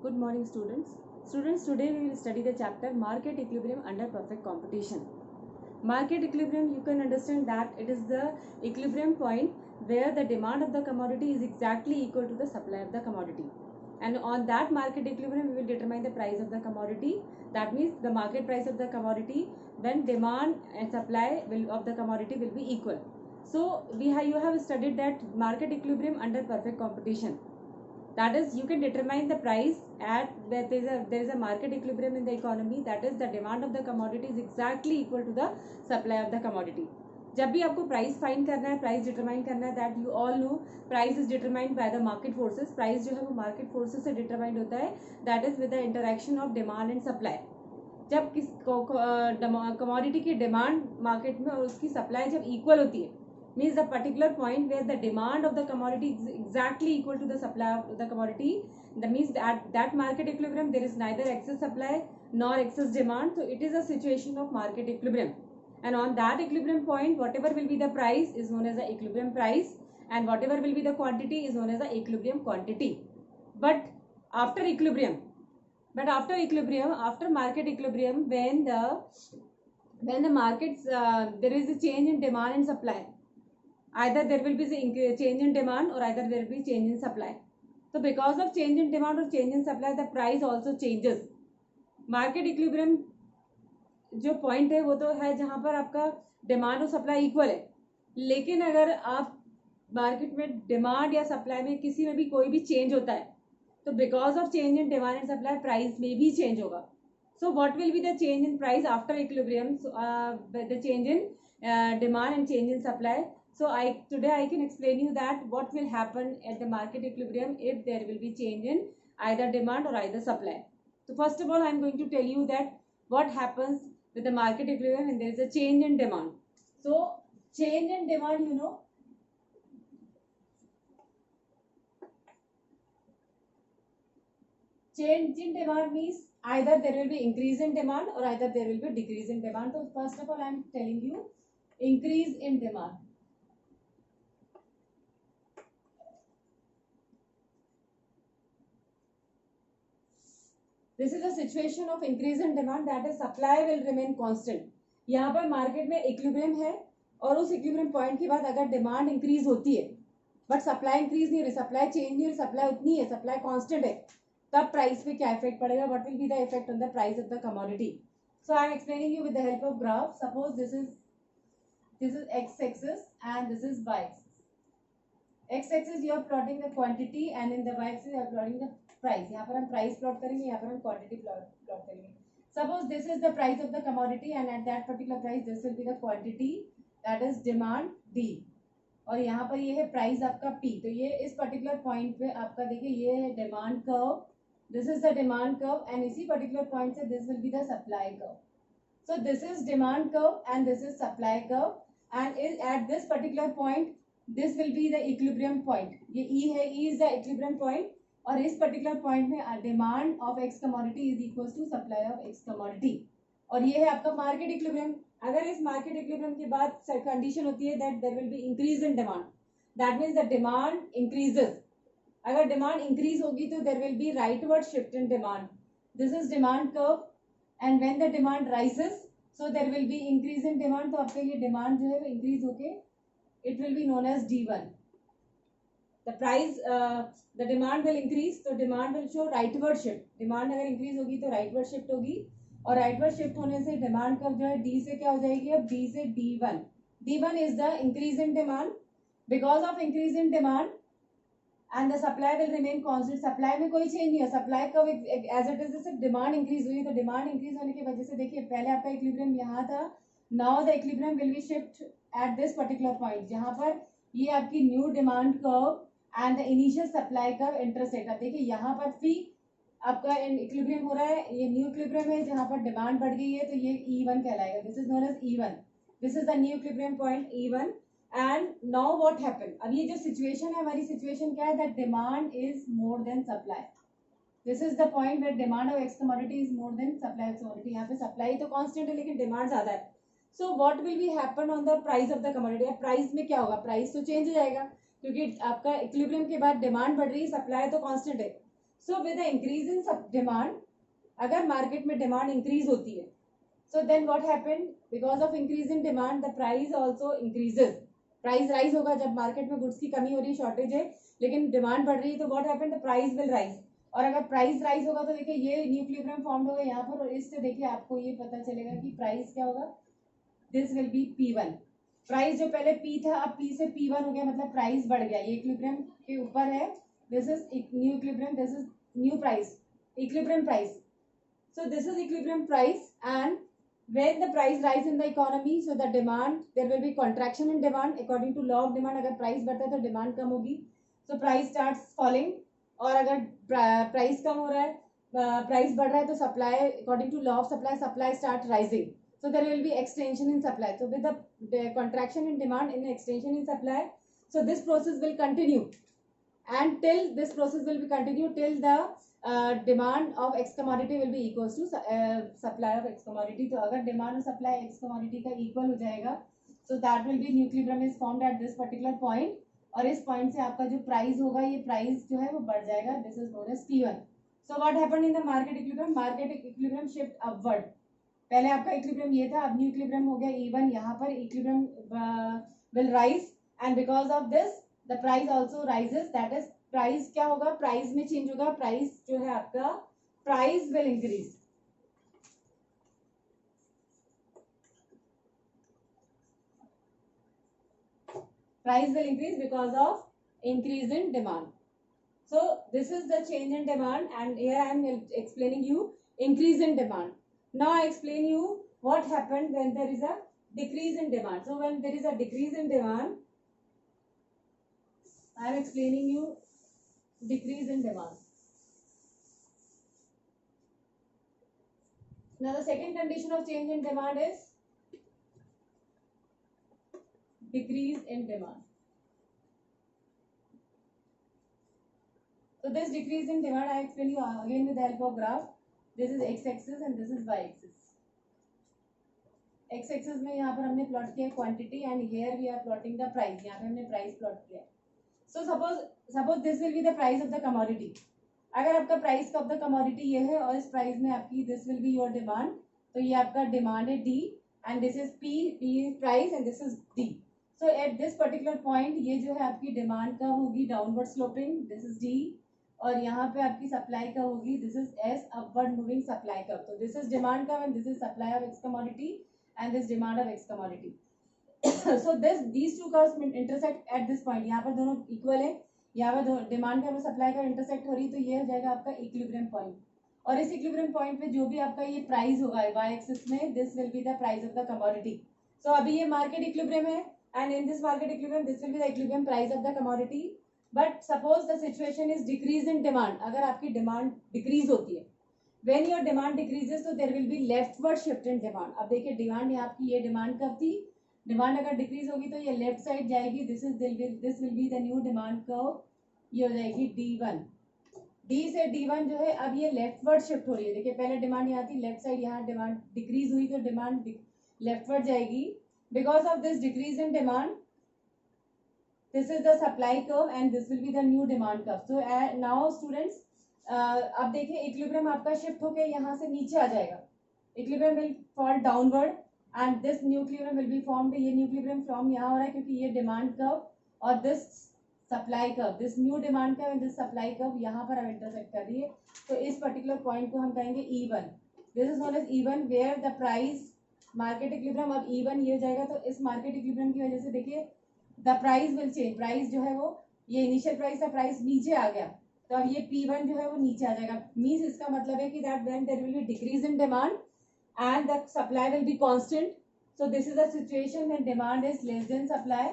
Good morning, students. Students, today we will study the chapter Market Equilibrium under Perfect Competition. Market equilibrium, you can understand that it is the equilibrium point where the demand of the commodity is exactly equal to the supply of the commodity. And on that market equilibrium, we will determine the price of the commodity. That means the market price of the commodity when demand and supply of the commodity will be equal. So you have studied that market equilibrium under perfect competition. That is, you can determine the price at where there is a market equilibrium in the economy. That is, the demand of the commodity is exactly equal to the supply of the commodity. जब भी आपको price find करना है, price determine करना है, that you all know price is determined by the market forces. Price जो है वो मार्केट फोर्सेस से डिटरमाइंड होता है. That is with the interaction of demand and supply. जब किस कमोडिटी की डिमांड मार्केट में और उसकी सप्लाई जब इक्वल होती है, means the particular point where the demand of the commodity is exactly equal to the supply of the commodity. That means at that market equilibrium there is neither excess supply nor excess demand. So it is a situation of market equilibrium, and on that equilibrium point whatever will be the price is known as the equilibrium price, and whatever will be the quantity is known as the equilibrium quantity. But after equilibrium, after market equilibrium, when the markets there is a change in demand and supply, either there will be change in demand or either there will be change in supply. So because of change in demand or change in supply, the price also changes. Market equilibrium जो point है वो तो है जहां पर आपका demand और supply equal है, लेकिन अगर आप मार्केट में डिमांड या सप्लाई में किसी में भी कोई भी चेंज होता है तो because of change in demand and supply price में भी चेंज होगा. So what will be the change in price after equilibrium? The change in demand and change in supply. So today I can explain you that what will happen at the market equilibrium if there will be change in either demand or either supply. So first of all, I am going to tell you that what happens with the market equilibrium when there is a change in demand. So change in demand, change in demand means either there will be increase in demand or either there will be decrease in demand. So first of all, I am telling you increase in demand. This is a situation of increase in demand, that is supply will remain constant. यहाँ पर market में equilibrium है और उस equilibrium point के बाद अगर demand increase होती है बट सप्लाई इंक्रीज नहीं हो रही, सप्लाई चेंज नहीं हो रही, सप्लाई उतनी है, सप्लाई कांस्टेंट है, तब प्राइस पे क्या इफेक्ट पड़ेगा? What will be the effect on the price of the commodity? So I am explaining you with the help of graph. Suppose this is x axis and this is y axis. X axis you are plotting the quantity and in the y axis you are plotting the price. यहाँ पर हम price plot करेंगे, यहाँ पर हम quantity plot करेंगे. Suppose this is the price of the commodity and at that particular price this will be the quantity, that is demand D, और यहाँ पर ये है प्राइस आपका P. तो ये इस पर्टिकुलर पॉइंट पे आपका देखिए ये है demand curve, this is the demand curve, and इसी पर्टिकुलर पॉइंट से this will be the supply curve. So this is demand curve and this is supply curve, and at this particular point this will be the equilibrium point. ये E है, E is the equilibrium point, और इस particular point में demand of X commodity is equal to supply of X commodity, और ये है आपका market equilibrium. अगर इस मार्केट इक्विलिब्रियम के बाद कंडीशन होती है that there will be increase in demand, that means the demand increases. अगर डिमांड इंक्रीज होगी तो there will be rightward shift in demand. This is demand curve, and when the demand rises so there will be increase in demand. तो आपका ये demand जो है वो increase होके it will be known as D1. The price, the demand will increase, so demand will show rightward shift. Demand अगर increase होगी तो rightward shift होगी, और rightward shift होने से demand कर्व जो है D से क्या हो जाएगी? अब D से D1. D1 is the increase in demand. Because of increase in demand and the supply will remain constant. Supply में कोई change नहीं है, supply curve as it is, जैसे demand increase हुई तो demand increase होने की वजह से देखिए पहले आपका equilibrium यहाँ था, now the equilibrium will be shift at this particular point, जहां पर ये आपकी new demand curve and the initial supply curve intersect. अब देखिए यहाँ पर भी आपका इक्विलिब्रियम हो रहा है, ये न्यू इक्विलिब्रियम है जहां पर डिमांड बढ़ गई है, तो ये E1 कहलाएगा. This is known as E1. This is the new equilibrium point E1. And now what happen? अब ये जो सिचुएशन है, हमारी सिचुएशन क्या है? That demand is more than supply. This is the point where demand of X commodity is more than supply of commodity. यहाँ पे supply तो कांस्टेंट है लेकिन डिमांड ज्यादा है. So what will be happen on the price of the commodity? अब price में क्या होगा? प्राइस तो चेंज हो जाएगा क्योंकि आपका इक्विलिब्रियम के बाद डिमांड बढ़ रही है, सप्लाई तो कांस्टेंट है. So with the increase in demand, अगर मार्केट में डिमांड इंक्रीज होती है, so then what happened, because of increase in demand the price also increases, price rise होगा। जब मार्केट में गुड्स की कमी हो रही है, शॉर्टेज है, लेकिन डिमांड बढ़ रही है, तो what happened, the price will rise. और अगर प्राइस राइज होगा तो देखिए ये न्यू इक्विलिब्रियम फॉर्म होगा यहाँ पर, और इससे देखिए आपको ये पता चलेगा कि प्राइस क्या होगा, this will B P1। Price जो पहले P था, अब P से P1 हो गया, मतलब प्राइस बढ़ गया। ये इक्विलिब्रियम के ऊपर है, this is new equilibrium, this is new price, equilibrium price. So this is equilibrium price, and when the price rise in the economy, so the demand, there will be contraction in demand according to law of demand। अगर price बढ़ता है तो demand कम होगी, so price starts falling। और अगर price कम हो रहा है, प्राइस बढ़ रहा है, तो supply, according to law of supply, supply start rising, so there will be extension in supply। So with the contraction in demand and extension in supply, so this process will continue, and till this process will be continue till the demand of X commodity will be equals to supply of X commodity. तो अगर demand और supply X commodity का equal हो जाएगा, so that will be new equilibrium is formed at this particular point. और इस point से आपका जो प्राइस होगा, ये प्राइस जो है वो बढ़ जाएगा, this is known as P1। So what happened in the market equilibrium, market equilibrium shift upward. पहले आपका इक्विलिब्रियम ये था, अब न्यू इक्विलिब्रियम हो गया E1, यहाँ पर equilibrium will rise, and because of this the price also rises, that is price क्या होगा, प्राइस में चेंज होगा, प्राइस जो है आपका, price will increase. Price will increase because of increase in demand. So this is the change in demand, and here I am explaining you increase in demand. Now I explain you what happened when there is a decrease in demand. So when there is a decrease in demand, I am explaining you decrease in demand. Now the second condition of change in demand is decrease in demand. So this decrease in demand I explain you again with the help of graph. This is x-axis and this is y-axis. x-axis में यहाँ पर हमने plot किया quantity, and here we are plotting the price। यहाँ पे हमने price plot किया। So suppose this will be the price of the commodity। अगर आपका प्राइस ऑफ द कमोडिटी ये है, और इस प्राइस में आपकी this will be your demand, तो ये आपका डिमांड है D, and this is P is price, and this is D। So eight this particular point ये जो है आपकी डिमांड का होगी downward sloping, this is D, और यहाँ पे आपकी सप्लाई का होगी, this is S, upward moving supply का। तो दिस इज डिमांड का, and this is supply of X commodity, and this demand of X commodity. So these two curves intersect at this point। यहाँ पर दोनों equal है, यहाँ पर demand का और सप्लाई का इंटरसेक्ट हो रही, तो ये हो जाएगा आपका इक्विलिब्रियम पॉइंट। और इस इक्विलिब्रियम पॉइंट पे जो भी आपका ये प्राइस होगा वाई एक्सिस में, this will be the price of the commodity. So अभी ये मार्केट इक्विलिब्रियम है, and in this market equilibrium this will be the equilibrium price of the commodity. But suppose the situation is decrease in demand, अगर आपकी demand decrease होती है, when your demand decreases, तो there will be leftward shift in demand. अब देखिए demand यहाँ आपकी, ये डिमांड कब थी, डिमांड अगर डिक्रीज होगी तो ये लेफ्ट साइड जाएगी, this will be the new demand curve, ये हो जाएगी D1। D से D1 जो है, अब ये लेफ्टवर्ड शिफ्ट हो रही है। देखिए पहले डिमांड यहाँ थी लेफ्ट साइड, यहाँ डिमांड डिक्रीज हुई तो डिमांड लेफ्टवर्ड जाएगी। Because of this decrease in demand, this is the supply curve, and this will be the new demand curve. So now students, अब देखिए इक्विलिब्रियम आपका शिफ्ट होकर यहाँ से नीचे आ जाएगा, equilibrium will fall downward, and this new equilibrium will be formed. ये new equilibrium form यहाँ हो रहा है क्योंकि ये डिमांड कर्व और this supply curve, this new demand curve and this supply curve यहाँ पर अब इंटरसेक्ट कर रही है। तो इस पर्टिकुलर पॉइंट को हम कहेंगे E1। This is known as E1 where the price market equilibrium, अब E1 ये हो जाएगा। तो इस मार्केट इक्विलिब्रियम की वजह से देखिए the price will change, price जो है वो, ये इनिशियल प्राइस था, प्राइस नीचे आ गया, तो अब ये P1 जो है वो नीचे आ जाएगा। मीन्स इसका मतलब है कि that when there will be decrease in demand and the supply will be constant। So this is the situation when demand is less than supply,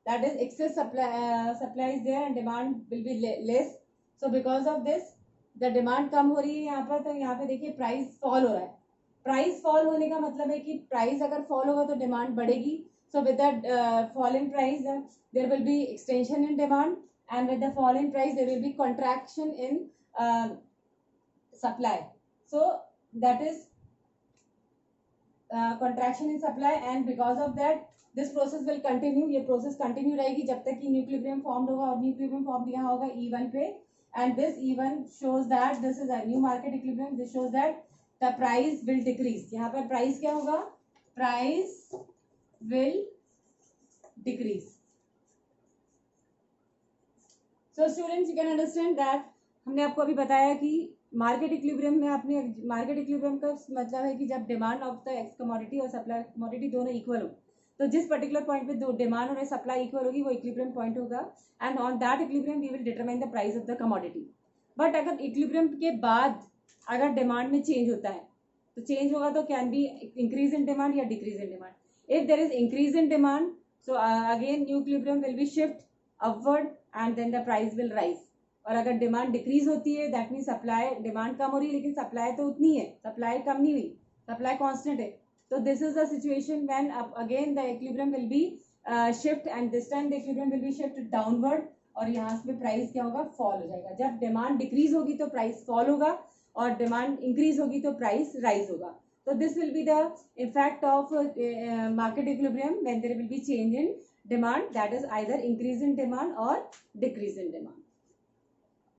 that is excess supply is there and demand will be less। So because of this the demand कम हो रही है यहाँ पर, तो यहाँ पे देखिए price fall हो रहा है। प्राइस फॉल होने का मतलब है कि प्राइस अगर फॉल होगा तो डिमांड बढ़ेगी। So with the fall in price there will be extension in demand, and with the fall in price there will be contraction in supply। So that is contraction in supply, and because of that this process will continue। ये process continue रहेगी जब तक कि new equilibrium form होगा, और new equilibrium form यहाँ होगा E1 पे, and this even shows that this is a new market equilibrium. This shows that the price will decrease. यहाँ पर price क्या होगा? Price will decrease. So students, you can understand that हमने आपको अभी बताया कि मार्केट इक्विलिब्रियम में आपने मार्केट इक्विलिब्रियम का मतलब है कि जब demand of the x commodity और सप्लाई कमोडिटी दोनों इक्वल हो, तो जिस पर्टिकुलर पॉइंट पे दो डिमांड और सप्लाई इक्वल होगी वो इक्विलिब्रियम पॉइंट होगा, and on that equilibrium we will determine the price of the commodity. But अगर इक्विलिब्रियम के बाद अगर डिमांड में चेंज होता है तो चेंज होगा तो can be increase in demand या decrease in demand. If there is increase in demand, so again new equilibrium will be shift upward and then the price will rise. और अगर demand decrease होती है that mean supply, demand कम हो रही है लेकिन सप्लाई तो उतनी है, सप्लाई कम नहीं हुई, सप्लाई कांस्टेंट है. So this is the situation when again the equilibrium will be shift, and this time the equilibrium will be shift downward, और यहाँ पे प्राइस क्या होगा? फॉल हो जाएगा. जब डिमांड डिक्रीज होगी तो प्राइस फॉल होगा और डिमांड इंक्रीज होगी तो प्राइस राइज होगा. So this will be the effect of market equilibrium when there will be change in demand, that is either increase in demand or decrease in demand.